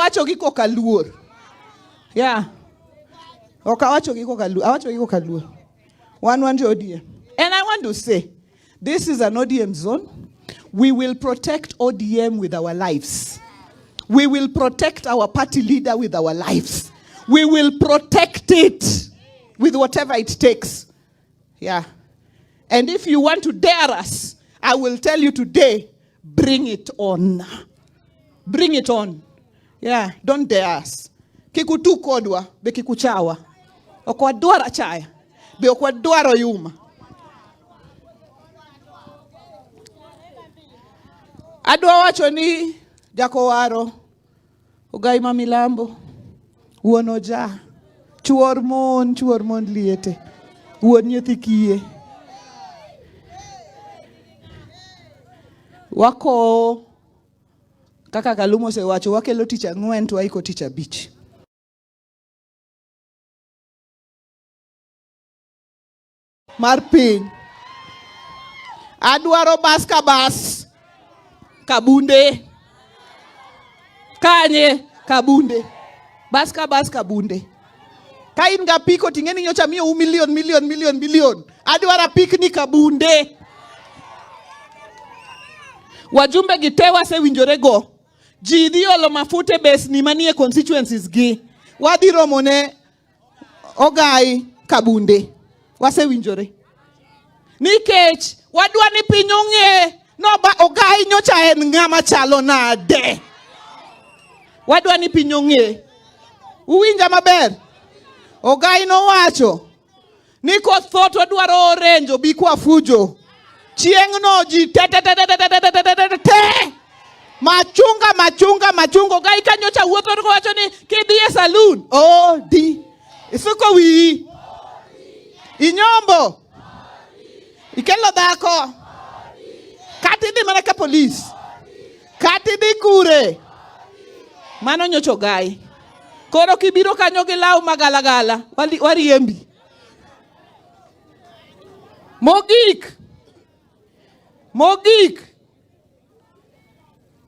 awacho gi kokaluor. Yeah. Okawacho gi kokaluor. Awacho gi kokaluor. One ODM. And I want to say, this is an ODM zone. We will protect ODM with our lives. We will protect our party leader with our lives. We will protect it with whatever it takes. Yeah. And if you want to dare us, I will tell you today, bring it on. Bring it on. Yeah, don't dare us. Kikutu kodwa, be kikuchawa. Okwa dwara chaya, be okwa dwara yuma. Adwa wacho ni jakowaro, ugai mamilambo, uonoja, chuor mon liete, uon nyethikie. Wako, kaka Kalumo se wacho, wakelo tich ang'wen to waiko tich abich. Mar piny. Adwaro bas ka bas. Kabunde. Kanye kabunde. Bas ka bas kabunde. Ka in ga piko tingeni nyocha miyo million. Adwara pikni kabunde. Wajumbe gitewa se winjore go. Jidhi olo mafute bes ni manie constituencies gi. Wadhi romone ogai kabunde. Wase winjore. Nikech wadwa ni piny ong'e no ba ogai nyocha en ng'ama chalo nade. Wadwa ni piny ong'e. Uwinja maber. Ogai no wacho ni kotho to dwaro orenjo bi kwa fujo. Chieng no ji te machunga ogai kanyocha wuotho ko wacho ni kidhi e saloon. Oh di. Isuko wi. Inyombo. Ikelo dhako. Kati di mana ka police. Kati di kure. Mano nyocho gai. Koro kibiro kanyo gi law magalagala. Wariembi. Mogik.